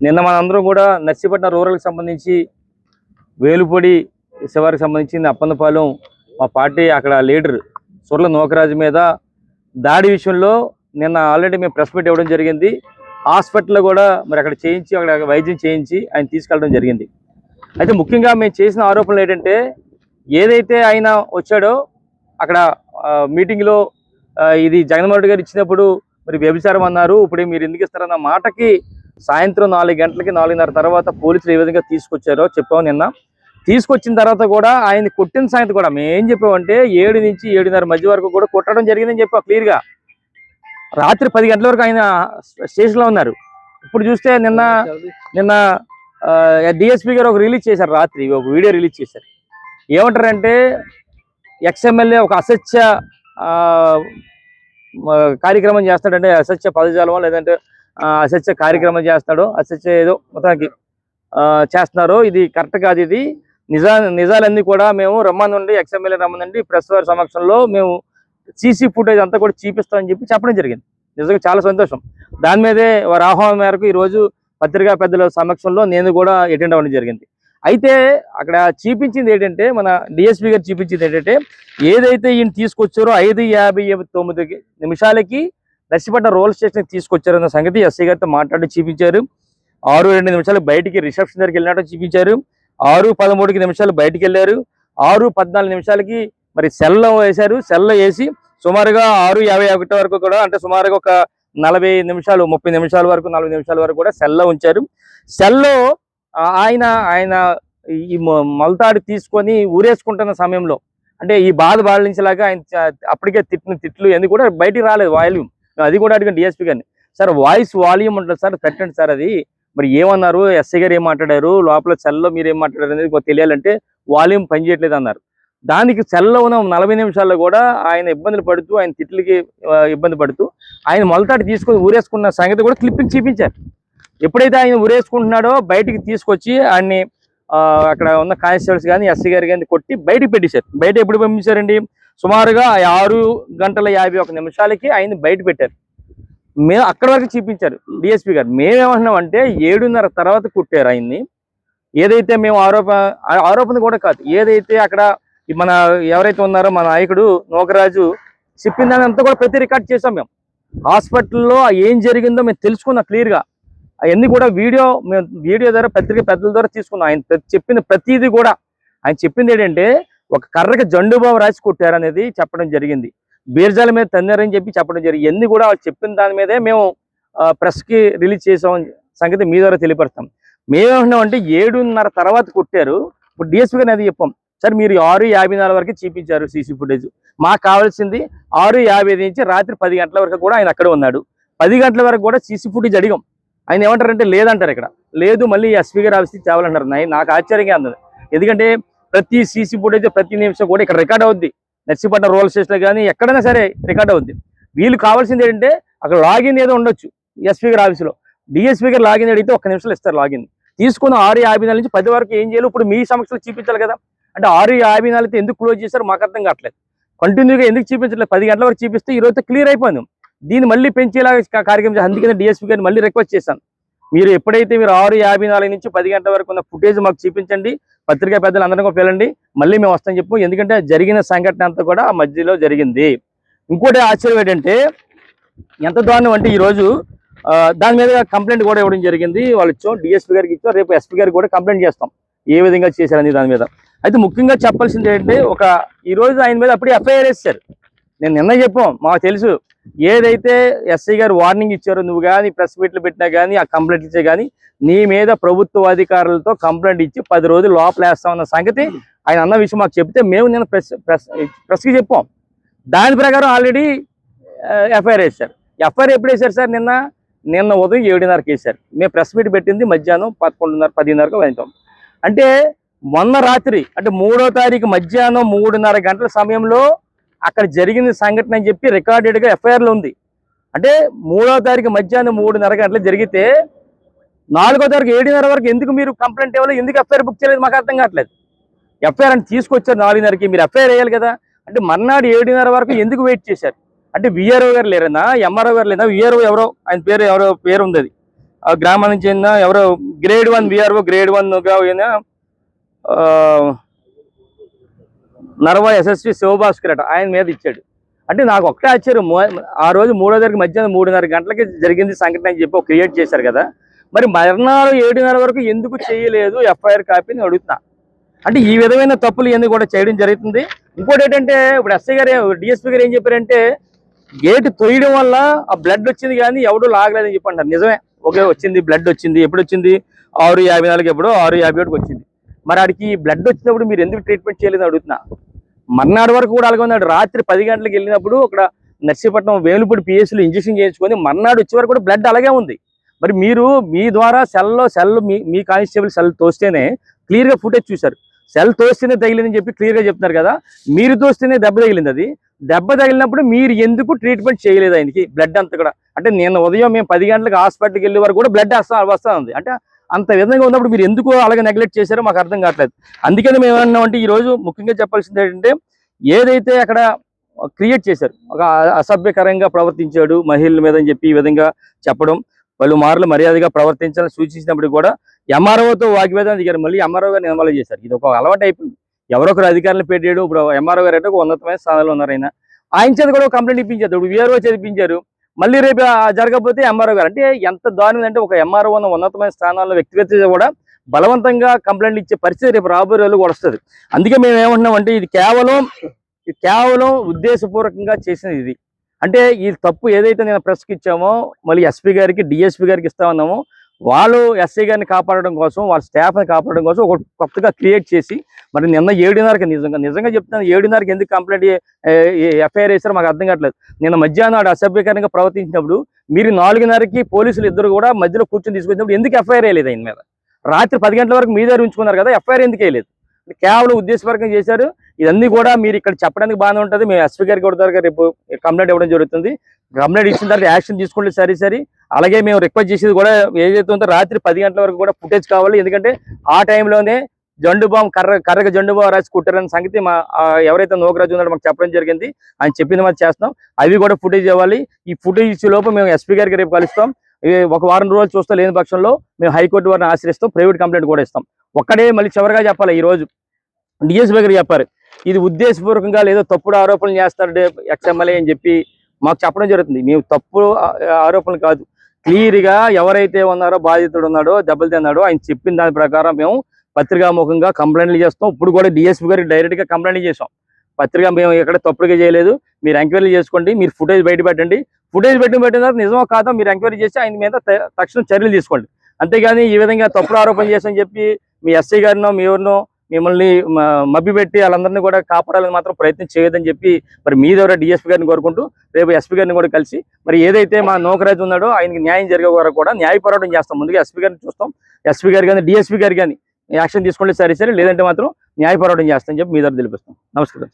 నిన్న మనందరం కూడా నర్సీపట్నం రూరల్కి సంబంధించి వేలుపొడి శివారికి సంబంధించింది అప్పందపాలెం మా పార్టీ అక్కడ లీడర్ సుర్ల నోకరాజు మీద దాడి విషయంలో నిన్న ఆల్రెడీ మేము ప్రెస్ మీట్ ఇవ్వడం జరిగింది. హాస్పిటల్లో కూడా మరి అక్కడ చేయించి అక్కడ వైద్యం చేయించి ఆయన తీసుకెళ్ళడం జరిగింది. అయితే ముఖ్యంగా మేము చేసిన ఆరోపణలు ఏంటంటే ఏదైతే ఆయన వచ్చాడో అక్కడ మీటింగ్లో ఇది జగన్మోహన్ రెడ్డి గారు ఇచ్చినప్పుడు మరి వ్యభిచారం అన్నారు, ఇప్పుడు మీరు ఎందుకు ఇస్తారన్న మాటకి సాయంత్రం 4 గంటలకి 4:30 తర్వాత పోలీసులు ఏ విధంగా తీసుకొచ్చారో చెప్పాము. నిన్న తీసుకొచ్చిన తర్వాత కూడా ఆయన కొట్టిన సాయంత్రం కూడా మేము ఏం చెప్పామంటే 7 నుంచి 7:30 మధ్య వరకు కూడా కొట్టడం జరిగిందని చెప్పాం క్లియర్గా. రాత్రి 10 గంటల వరకు ఆయన స్టేషన్లో ఉన్నారు. ఇప్పుడు చూస్తే నిన్న డిఎస్పీ గారు ఒక రిలీజ్ చేశారు, రాత్రి ఒక వీడియో రిలీజ్ చేశారు. ఏమంటారంటే ఎక్స్ఎమ్మెల్యే ఒక అసత్య కార్యక్రమం చేస్తాడంటే, అసత్య పదజాలం లేదంటే అసత్య కార్యక్రమం చేస్తాడు, అసత్య ఏదో మొత్తానికి చేస్తున్నారు. ఇది కరెక్ట్ కాదు. ఇది నిజాలన్నీ కూడా మేము రమ్మనండి, ఎక్స్ఎమ్మెల్యే రమ్మనండి, ప్రెస్ వారి సమక్షంలో మేము సీసీ ఫుటేజ్ అంతా కూడా చూపిస్తామని చెప్పడం జరిగింది. నిజంగా చాలా సంతోషం. దాని మీదే వారి ఆహ్వానం మేరకు ఈరోజు పత్రికా పెద్దల సమక్షంలో నేను కూడా అటెండ్ అవ్వడం జరిగింది. అయితే అక్కడ చూపించింది ఏంటంటే, మన డిఎస్పీ గారు చూపించింది ఏంటంటే, ఏదైతే ఈయన తీసుకొచ్చారో 5:59 నర్సీపట్నం రూరల్ స్టేషన్కి తీసుకొచ్చారన్న సంగతి ఎస్ఐ గారితో మాట్లాడి చూపించారు. 6:02 బయటికి రిసెప్షన్ దగ్గరికి వెళ్ళినట్టు చూపించారు. 6:13 బయటికి వెళ్ళారు. 6:14 మరి సెల్లో వేశారు. సెల్లో వేసి సుమారుగా 6:51 వరకు కూడా, అంటే సుమారుగా ఒక 40 నిమిషాలు 30 నిమిషాల వరకు 40 నిమిషాల వరకు కూడా సెల్లో ఉంచారు. సెల్లో ఆయన ఈ మొలతాడు తీసుకొని ఊరేసుకుంటున్న సమయంలో, అంటే ఈ బాధ బాధించేలాగా ఆయన అప్పటికే తిట్టిన తిట్లు అన్ని కూడా బయటికి రాలేదు. వాల్యూమ్ అది కూడా అడిగిన డిఎస్పీ గారిని, సార్ వాయిస్ వాల్యూమ్ ఉంటుంది సార్, పెట్టండి సార్ అది, మరి ఏమన్నారు, ఎస్ఐ గారు ఏం మాట్లాడారు, లోపల సెల్లో మీరు ఏం మాట్లాడారు అనేది తెలియాలంటే వాల్యూమ్ పనిచేయట్లేదు అన్నారు. దానికి సెల్లో ఉన్న 40 నిమిషాల్లో కూడా ఆయన ఇబ్బందులు పడుతూ, ఆయన తిట్లకి ఇబ్బంది పడుతూ ఆయన మొలతాడు తీసుకొని ఊరేసుకున్న సంగతి కూడా క్లిప్పింగ్ చూపించారు. ఎప్పుడైతే ఆయన ఊరేసుకుంటున్నాడో బయటికి తీసుకొచ్చి ఆయన్ని అక్కడ ఉన్న కానిస్టేబుల్స్ కానీ ఎస్ఐ గారు కానీ కొట్టి బయటికి పెట్టేశారు. బయట ఎప్పుడు పంపించారండి, సుమారుగా 6:51 ఆయన బయట పెట్టారు. మేము అక్కడి వరకు చూపించారు డిఎస్పీ గారు. మేమేమంటున్నామంటే 7:30 తర్వాత కుట్టారు ఆయన్ని. ఏదైతే మేము ఆరోపణ కూడా కాదు, ఏదైతే అక్కడ మన ఎవరైతే ఉన్నారో మన నాయకుడు నోకరాజు చెప్పిన దాన్ని అంతా కూడా ప్రతి రికార్డ్ చేసాం. మేము హాస్పిటల్లో ఏం జరిగిందో మేము తెలుసుకున్నాం క్లియర్గా. అవన్నీ కూడా వీడియో ద్వారా పత్రిక పెద్దల ద్వారా తీసుకున్నాం. ఆయన చెప్పిన ప్రతిదీ కూడా ఆయన చెప్పింది ఏంటంటే, ఒక కర్రకి జండుబాబు రాసి కొట్టారనేది చెప్పడం జరిగింది. బీర్జాల మీద తన్నారని చెప్పడం జరిగింది. ఇవన్నీ కూడా వాళ్ళు చెప్పిన దాని మీదే మేము ప్రెస్కి రిలీజ్ చేసాం సంగతి మీ ద్వారా తెలియపరుస్తాం. మేమేమంటున్నామంటే 7:30 తర్వాత కొట్టారు. ఇప్పుడు డిఎస్పీ గారిని అది చెప్పాం, సార్ మీరు 6:54 వరకు చూపించారు సీసీ ఫుటేజ్. మాకు కావాల్సింది 6:50 నుంచి రాత్రి 10 గంటల వరకు కూడా ఆయన అక్కడే ఉన్నాడు. 10 గంటల వరకు కూడా సీసీ ఫుటేజ్ అడిగాం. ఆయన ఏమంటారంటే లేదంటారు, ఇక్కడ లేదు, మళ్ళీ ఎస్పీ గారు ఆఫీస్కి తేవాలంటారు. నాకు ఆశ్చర్యంగా అందదు. ఎందుకంటే ప్రతి సీసీ ఫుటేజ్ ప్రతి నిమిషం కూడా ఇక్కడ రికార్డ్ అవుద్ది. నర్సీపట్నం రూరల్ స్టేషన్లో కానీ ఎక్కడైనా సరే రికార్డ్ అవుద్ది. వీళ్ళు కావాల్సింది ఏంటంటే అక్కడ లాగిన్ ఏదో ఉండొచ్చు ఎస్పీ గారు ఆఫీసులో. డిఎస్పీ గారు లాగిన్ అడిగితే 1 నిమిషాలు ఇస్తారు లాగిన్. తీసుకున్న 6:54 నుంచి 10 వరకు ఏం చేయాలి, ఇప్పుడు మీ సమక్షంలో చూపించాలి కదా. అంటే 6:54 ఎందుకు క్లోజ్ చేశారు మాకు అర్థం కావట్లేదు. కంటిన్యూగా ఎందుకు చూపించట్లేదు? 10 గంటల వరకు చూపిస్తే ఈరోజు క్లియర్ అయిపోయింది. దీన్ని మళ్ళీ పెంచేలా కార్యక్రమం. అందుకనే డిఎస్పీ గారిని మళ్ళీ రిక్వెస్ట్ చేశాను, మీరు ఎప్పుడైతే మీరు 6:54 నుంచి 10 గంటల వరకు ఉన్న ఫుటేజ్ మాకు చూపించండి, పత్రికా పెద్దలు అందరం కూడా పిలండి, మళ్ళీ మేము వస్తామని చెప్పు. ఎందుకంటే జరిగిన సంఘటన అంతా కూడా ఆ మధ్యలో జరిగింది. ఇంకోటి ఆశ్చర్యం ఏంటంటే, ఎంత దారుణం అంటే ఈరోజు దాని మీద కంప్లైంట్ కూడా ఇవ్వడం జరిగింది. వాళ్ళు ఇచ్చాం, డిఎస్పీ గారికి ఇచ్చాం, రేపు ఎస్పీ గారికి కూడా కంప్లైంట్ చేస్తాం ఏ విధంగా చేశారని దాని మీద. అయితే ముఖ్యంగా చెప్పాల్సింది ఏంటంటే, ఈరోజు ఆయన మీద అప్పుడే ఎఫ్ఐఆర్ వేశారు. నేను నిన్న చెప్పాం, మాకు తెలుసు ఏదైతే ఎస్ఐ గారు వార్నింగ్ ఇచ్చారో, నువ్వు కానీ ప్రెస్ మీట్లు పెట్టినా కానీ ఆ కంప్లైంట్ ఇచ్చే కానీ నీ మీద ప్రభుత్వ అధికారులతో కంప్లైంట్ ఇచ్చి 10 రోజులు లోపల వేస్తామన్న సంగతి ఆయన అన్న విషయం మాకు చెప్తే మేము నిన్న ప్రెస్కి చెప్పాం. దాని ప్రకారం ఆల్రెడీ ఎఫ్ఐఆర్ వేశారు. ఎఫ్ఐఆర్ ఎప్పుడు వేశారు సార్? నిన్న ఉదయం 7:30 వేశారు. మేము ప్రెస్ మీట్ పెట్టింది మధ్యాహ్నం 11:30 10:30 వెళ్తాం. అంటే మొన్న రాత్రి, అంటే 3వ తారీఖు మధ్యాహ్నం 3:30 గంటల సమయంలో అక్కడ జరిగిన సంఘటన అని చెప్పి రికార్డెడ్గా ఎఫ్ఐఆర్లో ఉంది. అంటే 3వ తారీఖు మధ్యాహ్నం 3:30 గంటలు జరిగితే 4వ తారీఖు 7:30 వరకు ఎందుకు మీరు కంప్లైంట్ ఇవ్వాలి, ఎందుకు ఎఫ్ఐఆర్ బుక్ చేయలేదు మాకు అర్థం కావట్లేదు. ఎఫ్ఐఆర్ అని తీసుకొచ్చారు 4:30కి, మీరు ఎఫ్ఐఆర్ వేయాలి కదా. అంటే మర్నాడు 7:30 వరకు ఎందుకు వెయిట్ చేశారు? అంటే విఆర్ఓ గారు లేరన్నా, ఎంఆర్ఓ గారు లేదా, విఆర్ఓ ఎవరో ఆయన పేరు ఉంది, అది ఆ గ్రామానికి చెందిన ఎవరో గ్రేడ్ 1 విఆర్ఓ గ్రేడ్ 1గా నరవ ఎస్ఎస్పి శివభాస్కర్ అట ఆయన మీద ఇచ్చాడు. అంటే నాకు ఒక్కటే ఆశ్చర్యం, ఆ రోజు 3వ తారీఖు మధ్యాహ్నం 3:30 గంటలకి జరిగింది సంఘటన అని చెప్పి క్రియేట్ చేశారు కదా, మరి మరణాలు 7:30 వరకు ఎందుకు చేయలేదు ఎఫ్ఐఆర్ కాపీని అడుగుతున్నా. అంటే ఈ విధమైన తప్పులు ఇవన్నీ కూడా చేయడం జరుగుతుంది. ఇంకోటి ఏంటంటే ఇప్పుడు ఎస్ఐ గారు డిఎస్పీ గారు ఏం చెప్పారంటే గేటు తొయ్యడం వల్ల ఆ బ్లడ్ వచ్చింది కానీ ఎవడూ లాగలేదని చెప్పి అంటారు. నిజమే, ఒకే వచ్చింది, బ్లడ్ వచ్చింది. ఎప్పుడు వచ్చింది? 6:54 ఎప్పుడో 6:51 వచ్చింది. మరి ఆడికి బ్లడ్ వచ్చినప్పుడు మీరు ఎందుకు ట్రీట్మెంట్ చేయలేదని అడుగుతున్నా. మర్నాడు వరకు కూడా అలాగే ఉన్నాడు. రాత్రి 10 గంటలకు వెళ్ళినప్పుడు అక్కడ నర్సీపట్నం వేలుపూడి పిఎస్సీలో ఇంజక్షన్ చేయించుకొని మర్నాడు వచ్చే వరకు కూడా బ్లడ్ అలాగే ఉంది. మరి మీరు మీ ద్వారా సెల్ మీ కానిస్టేబుల్ సెల్ తోస్తేనే క్లియర్గా ఫుటేజ్ చూశారు. సెల్ తోస్తేనే తగిలిందని చెప్పి క్లియర్గా చెప్తున్నారు కదా, మీరు తోస్తేనే దెబ్బ తగిలింది. అది దెబ్బ తగిలినప్పుడు మీరు ఎందుకు ట్రీట్మెంట్ చేయలేదు ఆయనకి? బ్లడ్ అంతా కూడా అంటే నేను ఉదయం మేము 10 గంటలకు హాస్పిటల్కి వెళ్ళే వరకు కూడా బ్లడ్ వస్తా ఉంది. అంటే అంత విధంగా ఉన్నప్పుడు మీరు ఎందుకు అలాగే నెగ్లెక్ట్ చేశారో మాకు అర్థం కావట్లేదు. అందుకని మేము ఏమన్నామంటే ఈరోజు ముఖ్యంగా చెప్పాల్సింది ఏంటంటే ఏదైతే అక్కడ క్రియేట్ చేశారు, ఒక అసభ్యకరంగా ప్రవర్తించాడు మహిళల మీద అని చెప్పి ఈ విధంగా చెప్పడం, వాళ్ళు మార్లు మర్యాదగా ప్రవర్తించాలని సూచించినప్పుడు కూడా ఎంఆర్ఓతో వాగ్వేదం దిగారు. మళ్ళీ ఎంఆర్ఓ గారిని ఇన్వాల్వ్ చేశారు. ఇది ఒక అలవాటు అయిపోయింది. ఎవరొకరు అధికారులు పెట్టాడు. ఇప్పుడు ఎంఆర్ఓ గారు అంటే ఒక ఉన్నతమైన స్థానంలో ఉన్నారు. ఆయన చేత కూడా కంప్లైంట్ ఇప్పించారు. ఇప్పుడు వీఆర్ఓ చేపించారు. మళ్ళీ రేపు జరగకపోతే ఎంఆర్ఓ గారు అంటే ఎంత దారుణం అంటే ఒక ఎంఆర్ఓ ఉన్న ఉన్నతమైన స్థానాల్లో వ్యక్తిగత కూడా బలవంతంగా కంప్లైంట్లు ఇచ్చే పరిస్థితి రేపు రాబోయే రోజులు కూడా వస్తుంది. అందుకే మేము ఏమంటున్నామంటే ఇది కేవలం ఉద్దేశపూర్వకంగా చేసినది ఇది. అంటే ఈ తప్పు ఏదైతే నేను ప్రెస్కి ఇచ్చామో మళ్ళీ ఎస్పీ గారికి డిఎస్పీ గారికి ఇస్తామన్నామో వాళ్ళు ఎస్ఐ గారిని కాపాడడం కోసం వాళ్ళ స్టాఫ్ని కాపాడడం కోసం ఒక కొత్తగా క్రియేట్ చేసి మరి నిన్న 7:30కి నిజంగా చెప్తున్నాను 7:30కి ఎందుకు కంప్లైంట్ ఎఫ్ఐఆర్ వేసారో మాకు అర్థం కావట్లేదు. నిన్న మధ్యాహ్నం ఆడు అసభ్యకరంగా ప్రవర్తించినప్పుడు మీరు 4:30కి పోలీసులు ఇద్దరు కూడా మధ్యలో కూర్చొని తీసుకొచ్చినప్పుడు ఎందుకు ఎఫ్ఐఆర్ వేయలేదు ఆయన మీద? రాత్రి 10 గంటల వరకు మీ దగ్గర ఉంచుకున్నారు కదా, ఎఫ్ఐఆర్ ఎందుకు వేయలేదు? కేవలం ఉద్దేశపూర్వకంగా చేశారు. ఇవన్నీ కూడా మీరు ఇక్కడ చెప్పడానికి బాగానే ఉంటుంది. మేము ఎస్పీ గారికి కూడా రేపు కంప్లైంట్ ఇవ్వడం జరుగుతుంది. కంప్లైంట్ ఇచ్చిన తర్వాత యాక్షన్ తీసుకుంటే సరే. అలాగే మేము రిక్వెస్ట్ చేసేది కూడా ఏదైతే ఉందో రాత్రి 10 గంటల వరకు కూడా ఫుటేజ్ కావాలి. ఎందుకంటే ఆ టైంలోనే జండు బాంబు కర్రగా జండు బాంబు రాసి కుట్టారన్న సంగతి ఎవరైతే నోకరాజు ఉన్నాడో మాకు చెప్పడం జరిగింది. ఆయన చెప్పింది మాకు చేస్తాం. అవి కూడా ఫుటేజ్ ఇవ్వాలి. ఈ ఫుటేజ్ ఇచ్చే లోపు మేము ఎస్పీ గారికి రేపు కలుస్తాం. ఒక వారం రోజులు చూస్తే లేని పక్షంలో మేము హైకోర్టు వారిని ఆశ్రయిస్తాం. ప్రైవేట్ కంప్లైంట్ కూడా ఇస్తాం. ఒక్కడే మళ్ళీ చివరిగా చెప్పాలి, ఈ రోజు డిఎస్పీ గారు చెప్పారు ఇది ఉద్దేశపూర్వకంగా లేదో తప్పుడు ఆరోపణలు చేస్తాడు ఎక్స్ఎమ్మెల్యే అని చెప్పి మాకు చెప్పడం జరుగుతుంది. మేము తప్పుడు ఆరోపణలు కాదు, క్లియర్గా ఎవరైతే ఉన్నారో బాధితుడు ఉన్నాడో దెబ్బలు తిన్నాడో ఆయన చెప్పిన దాని ప్రకారం మేము పత్రికాముఖంగా కంప్లైంట్లు చేస్తాం. ఇప్పుడు కూడా డిఎస్పీ గారికి డైరెక్ట్గా కంప్లైంట్ చేసాం. పత్రిక మేము ఎక్కడ తప్పుడుగా చేయలేదు, మీరు ఎంక్వైరీ చేసుకోండి, మీరు ఫుటేజ్ బయట పెట్టండి. ఫుటేజ్ పెట్టిన తర్వాత నిజమో కాదో మీరు ఎంక్వైరీ చేసి ఆయన మీద తక్షణం చర్యలు తీసుకోండి. అంతేగాని ఈ విధంగా తప్పుడు ఆరోపణ చేసని చెప్పి మీ ఎస్ఐ గారినో మీ ఎవరినో మిమ్మల్ని మభ్యపెట్టి వాళ్ళందరినీ కూడా కాపాడాలని మాత్రం ప్రయత్నం చేయొద్దని చెప్పి మరి మీ ద్వారా డిఎస్పీ గారిని కోరుకుంటూ రేపు ఎస్పీ గారిని కూడా కలిసి మరి ఏదైతే మా నోకరాజు ఉన్నాడో ఆయనకి న్యాయం జరిగే వరకు కూడా న్యాయ పోరాటం చేస్తాం. ముందుగా ఎస్పీ గారిని చూస్తాం. ఎస్పీ గారు కానీ డిఎస్పీ గారు కానీ యాక్షన్ తీసుకుంటే సరే లేదంటే మాత్రం న్యాయ పోరాటం చేస్తామని చెప్పి మీ ద్వారా తెలిపిస్తాం. నమస్కారం.